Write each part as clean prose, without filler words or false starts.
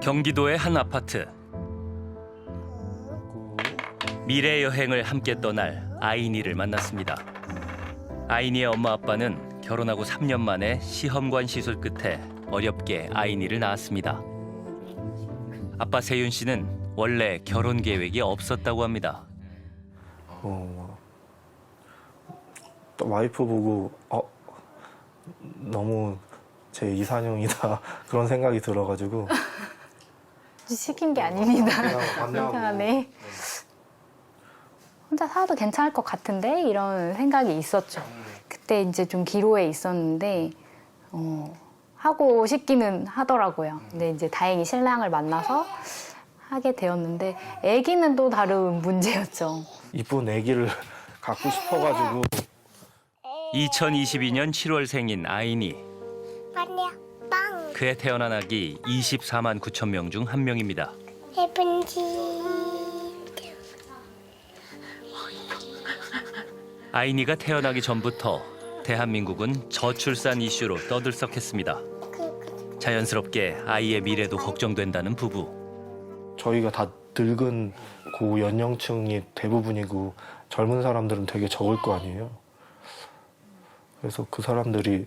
경기도의 한 아파트. 미래 여행을 함께 떠날 아이니를 만났습니다. 아이니의 엄마 아빠는 결혼하고 3년 만에 시험관 시술 끝에 어렵게 아이니를 낳았습니다. 아빠 세윤 씨는 원래 결혼 계획이 없었다고 합니다. 또 와이프 보고 너무 제 이상형이다 그런 생각이 들어가지고 시킨 게 아닙니다. 만나고 네. 혼자 살아도 괜찮을 것 같은데 이런 생각이 있었죠. 그때 이제 좀 기로에 있었는데 하고 싶기는 하더라고요. 근데 이제 다행히 신랑을 만나서 하게 되었는데 아기는 또 다른 문제였죠. 이쁜 아기를 갖고 싶어가지고 2022년 7월 생인 아이니. 아니야, 빵. 그의 태어난 아기 24만 9천 명 중 한 명입니다. 해븐지. 아이니가 태어나기 전부터 대한민국은 저출산 이슈로 떠들썩했습니다. 자연스럽게 아이의 미래도 걱정된다는 부부. 저희가 다 늙은 고연령층이 대부분이고 젊은 사람들은 되게 적을 거 아니에요. 그래서 그 사람들이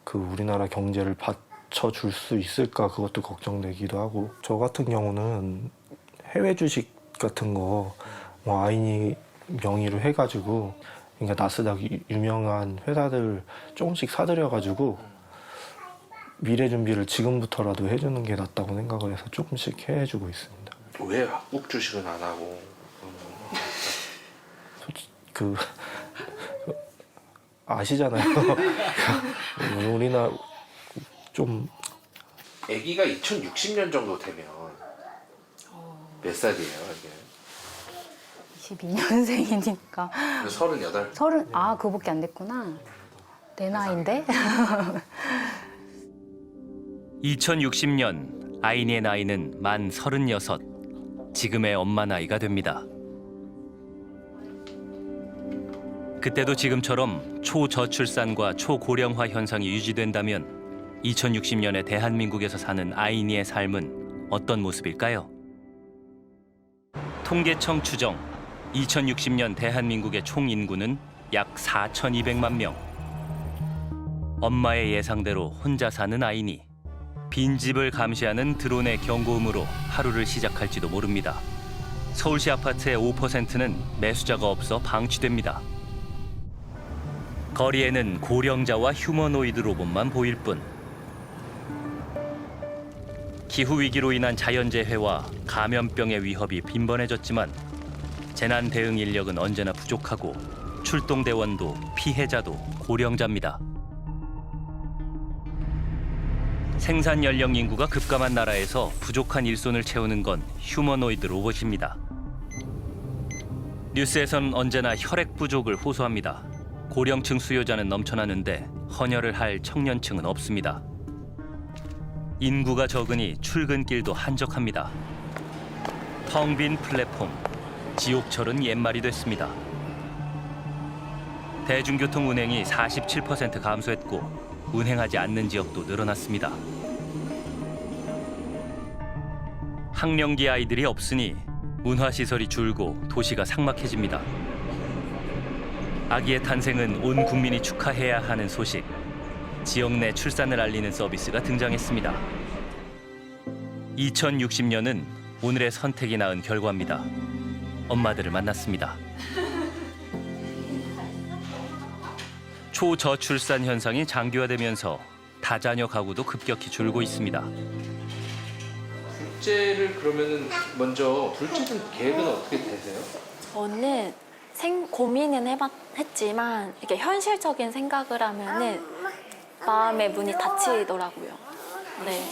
그 우리나라 경제를 받쳐줄 수 있을까 그것도 걱정되기도 하고, 저 같은 경우는 해외 주식 같은 거 아이니 명의로 해가지고, 그러니까 나스닥 유명한 회사들 조금씩 사들여가지고 미래 준비를 지금부터라도 해주는 게 낫다고 생각을 해서 조금씩 해주고 있습니다. 왜 한국 주식은 안 하고? 그 아시잖아요. 우리나라 좀 아기가 2060년 정도 되면 몇 살이에요, 이게? 22년생이니까 38? 그거밖에 안 됐구나. 내 나이인데? 2060년 아이니의 나이는 만 36. 지금의 엄마 나이가 됩니다. 그때도 지금처럼 초저출산과 초고령화 현상이 유지된다면 2060년에 대한민국에서 사는 아이니의 삶은 어떤 모습일까요? 통계청 추정 2060년 대한민국의 총 인구는 약 4,200만 명. 엄마의 예상대로 혼자 사는 아이니. 빈집을 감시하는 드론의 경고음으로 하루를 시작할지도 모릅니다. 서울시 아파트의 5%는 매수자가 없어 방치됩니다. 거리에는 고령자와 휴머노이드 로봇만 보일 뿐. 기후위기로 인한 자연재해와 감염병의 위협이 빈번해졌지만 재난 대응 인력은 언제나 부족하고 출동대원도 피해자도 고령자입니다. 생산 연령 인구가 급감한 나라에서 부족한 일손을 채우는 건 휴머노이드 로봇입니다. 뉴스에선 언제나 혈액 부족을 호소합니다. 고령층 수요자는 넘쳐나는데 헌혈을 할 청년층은 없습니다. 인구가 적으니 출근길도 한적합니다. 텅 빈 플랫폼, 지옥철은 옛말이 됐습니다. 대중교통 운행이 47% 감소했고 운행하지 않는 지역도 늘어났습니다. 학령기 아이들이 없으니 문화시설이 줄고 도시가 삭막해집니다. 아기의 탄생은 온 국민이 축하해야 하는 소식. 지역 내 출산을 알리는 서비스가 등장했습니다. 2060년은 오늘의 선택이 낳은 결과입니다. 엄마들을 만났습니다. 초저출산 현상이 장기화되면서 다자녀 가구도 급격히 줄고 있습니다. 둘째를 그러면은 먼저 둘째는 계획은 어떻게 되세요? 저는 고민은 했지만 이게 현실적인 생각을 하면은 마음의 문이 닫히더라고요. 네.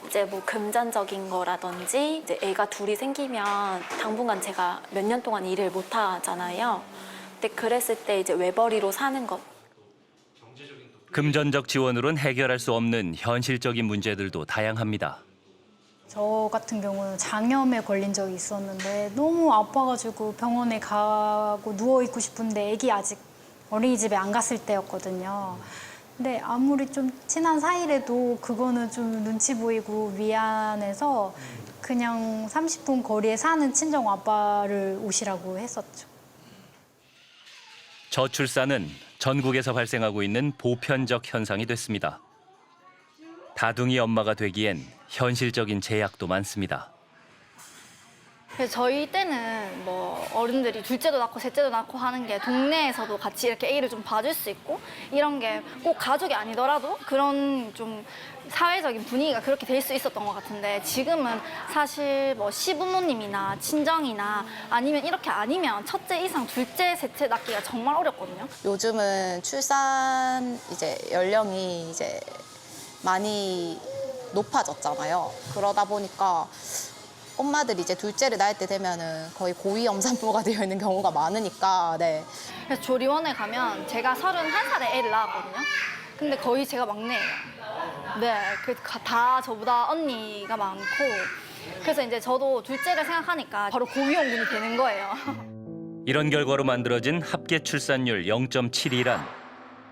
이제 뭐 금전적인 거라든지 이제 애가 둘이 생기면 당분간 제가 몇 년 동안 일을 못 하잖아요. 근데 그랬을 때 이제 외벌이로 사는 것. 금전적 지원으로는 해결할 수 없는 현실적인 문제들도 다양합니다. 저 같은 경우는 장염에 걸린 적이 있었는데 너무 아파가지고 병원에 가고 누워있고 싶은데 아기 아직 어린이집에 안 갔을 때였거든요. 근데 아무리 좀 친한 사이래도 그거는 좀 눈치 보이고 미안해서 그냥 30분 거리에 사는 친정 아빠를 오시라고 했었죠. 저출산은 전국에서 발생하고 있는 보편적 현상이 됐습니다. 다둥이 엄마가 되기엔 현실적인 제약도 많습니다. 그래서 저희 때는 뭐 어른들이 둘째도 낳고 셋째도 낳고 하는 게 동네에서도 같이 이렇게 애기를 좀 봐줄 수 있고 이런 게 꼭 가족이 아니더라도 그런 좀 사회적인 분위기가 그렇게 될 수 있었던 것 같은데 지금은 사실 뭐 시부모님이나 친정이나 아니면 이렇게 아니면 첫째 이상 둘째, 셋째 낳기가 정말 어렵거든요. 요즘은 출산 이제 연령이 이제 많이 높아졌잖아요. 그러다 보니까 엄마들이 이제 둘째를 낳을 때 되면은 거의 고위험산부가 되어 있는 경우가 많으니까, 네. 그래서 조리원에 가면 제가 31살에 애를 낳았거든요. 근데 거의 제가 막내예요. 네, 다 저보다 언니가 많고 그래서 이제 저도 둘째를 생각하니까 바로 고위험군이 되는 거예요. 이런 결과로 만들어진 합계 출산율 0.72란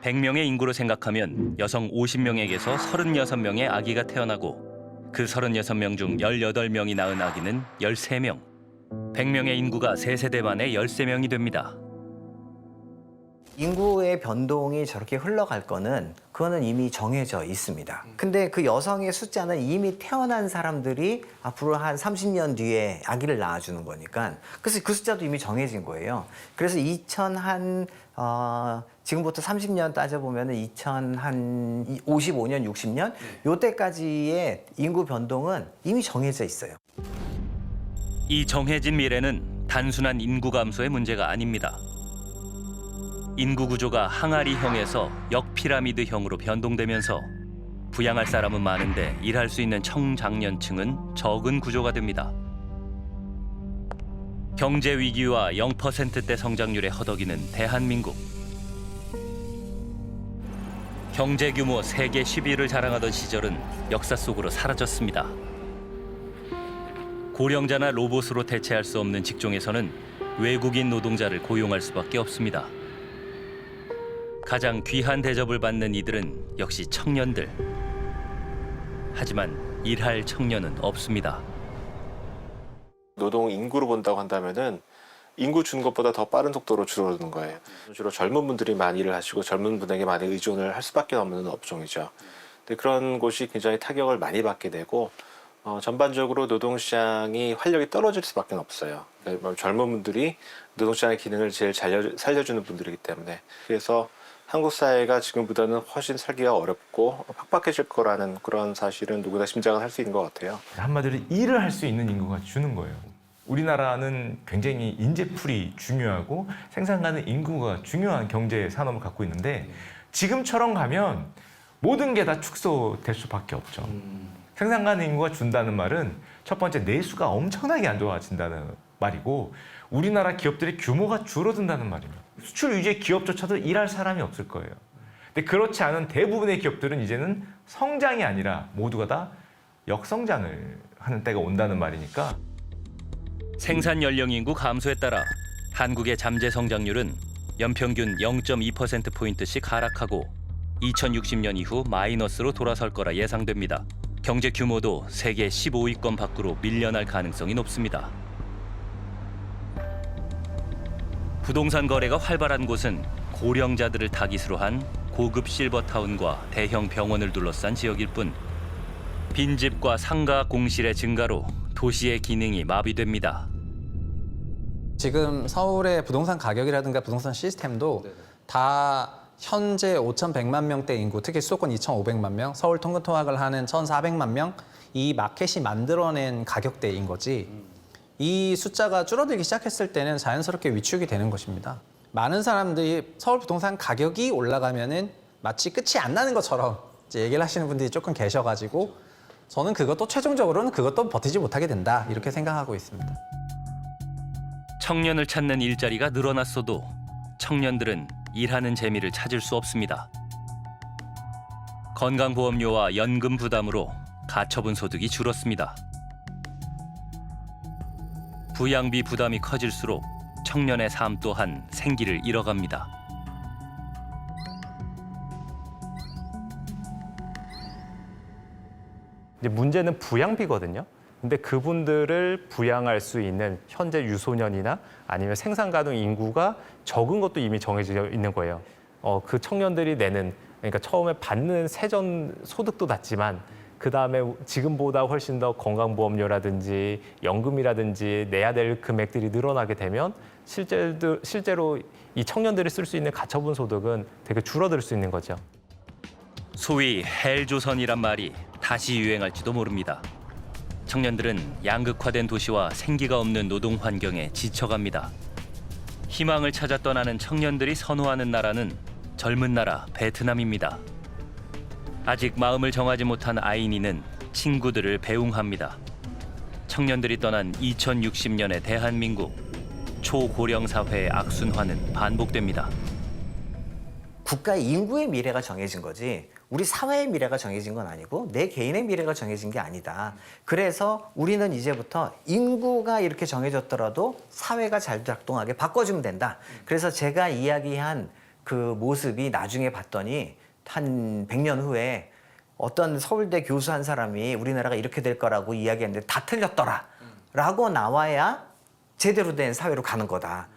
100명의 인구로 생각하면 여성 50명에게서 36명의 아기가 태어나고 그 36명 중 18명이 낳은 아기는 13명. 100명의 인구가 3세대 만에 13명이 됩니다. 인구의 변동이 저렇게 흘러갈 거는 그거는 이미 정해져 있습니다. 근데 그 여성의 숫자는 이미 태어난 사람들이 앞으로 한 30년 뒤에 아기를 낳아주는 거니까 그래서 그 숫자도 이미 정해진 거예요. 그래서 지금부터 30년 따져보면 2055년, 60년 요때까지의 인구 변동은 이미 정해져 있어요. 이 정해진 미래는 단순한 인구 감소의 문제가 아닙니다. 인구 구조가 항아리형에서 역피라미드형으로 변동되면서 부양할 사람은 많은데 일할 수 있는 청장년층은 적은 구조가 됩니다. 경제 위기와 0%대 성장률에 허덕이는 대한민국. 경제 규모 세계 10위를 자랑하던 시절은 역사 속으로 사라졌습니다. 고령자나 로봇으로 대체할 수 없는 직종에서는 외국인 노동자를 고용할 수밖에 없습니다. 가장 귀한 대접을 받는 이들은 역시 청년들. 하지만 일할 청년은 없습니다. 노동 인구로 본다고 한다면은 인구 주는 것보다 더 빠른 속도로 줄어드는 거예요. 주로 젊은 분들이 많이 일을 하시고 젊은 분에게 많이 의존을 할 수밖에 없는 업종이죠. 근데 그런 곳이 굉장히 타격을 많이 받게 되고 전반적으로 노동시장이 활력이 떨어질 수밖에 없어요. 그러니까 젊은 분들이 노동시장의 기능을 제일 잘 살려주는 분들이기 때문에 그래서 한국 사회가 지금보다는 훨씬 살기가 어렵고 팍팍해질 거라는 그런 사실은 누구나 짐작을 할 수 있는 것 같아요. 한마디로 일을 할 수 있는 인구가 주는 거예요. 우리나라는 굉장히 인재풀이 중요하고 생산 가능 인구가 중요한 경제 산업을 갖고 있는데 지금처럼 가면 모든 게 다 축소될 수밖에 없죠. 생산 가능 인구가 준다는 말은 첫 번째 내수가 엄청나게 안 좋아진다는 말이고 우리나라 기업들의 규모가 줄어든다는 말입니다. 수출 위주의 기업조차도 일할 사람이 없을 거예요. 근데 그렇지 않은 대부분의 기업들은 이제는 성장이 아니라 모두가 다 역성장을 하는 때가 온다는 말이니까 생산 연령 인구 감소에 따라 한국의 잠재 성장률은 연평균 0.2%포인트씩 하락하고 2060년 이후 마이너스로 돌아설 거라 예상됩니다. 경제 규모도 세계 15위권 밖으로 밀려날 가능성이 높습니다. 부동산 거래가 활발한 곳은 고령자들을 타깃으로 한 고급 실버타운과 대형 병원을 둘러싼 지역일 뿐 빈집과 상가 공실의 증가로 도시의 기능이 마비됩니다. 지금 서울의 부동산 가격이라든가 부동산 시스템도 다 현재 5,100만 명대 인구, 특히 수도권 2,500만 명, 서울 통근 통학을 하는 1,400만 명, 이 마켓이 만들어낸 가격대인 거지. 이 숫자가 줄어들기 시작했을 때는 자연스럽게 위축이 되는 것입니다. 많은 사람들이 서울 부동산 가격이 올라가면은 마치 끝이 안 나는 것처럼 이제 얘기를 하시는 분들이 조금 계셔가지고 저는 그것도 최종적으로는 그것도 버티지 못하게 된다 이렇게 생각하고 있습니다. 청년을 찾는 일자리가 늘어났어도 청년들은 일하는 재미를 찾을 수 없습니다. 건강보험료와 연금 부담으로 가처분 소득이 줄었습니다. 부양비 부담이 커질수록 청년의 삶 또한 생기를 잃어갑니다. 이제 문제는 부양비거든요. 근데 그분들을 부양할 수 있는 현재 유소년이나 아니면 생산 가능 인구가 적은 것도 이미 정해져 있는 거예요. 그 청년들이 내는, 그러니까 처음에 받는 세전 소득도 낮지만 그 다음에 지금보다 훨씬 더 건강보험료라든지 연금이라든지 내야 될 금액들이 늘어나게 되면 실제로 이 청년들이 쓸 수 있는 가처분 소득은 되게 줄어들 수 있는 거죠. 소위 헬조선이란 말이 다시 유행할지도 모릅니다. 청년들은 양극화된 도시와 생기가 없는 노동 환경에 지쳐갑니다. 희망을 찾아 떠나는 청년들이 선호하는 나라는 젊은 나라 베트남입니다. 아직 마음을 정하지 못한 아이니는 친구들을 배웅합니다. 청년들이 떠난 2060년의 대한민국, 초고령 사회의 악순환은 반복됩니다. 국가의 인구의 미래가 정해진 거지 우리 사회의 미래가 정해진 건 아니고 내 개인의 미래가 정해진 게 아니다. 그래서 우리는 이제부터 인구가 이렇게 정해졌더라도 사회가 잘 작동하게 바꿔주면 된다. 그래서 제가 이야기한 그 모습이 나중에 봤더니 한 100년 후에 어떤 서울대 교수 한 사람이 우리나라가 이렇게 될 거라고 이야기했는데 다 틀렸더라 라고 나와야 제대로 된 사회로 가는 거다.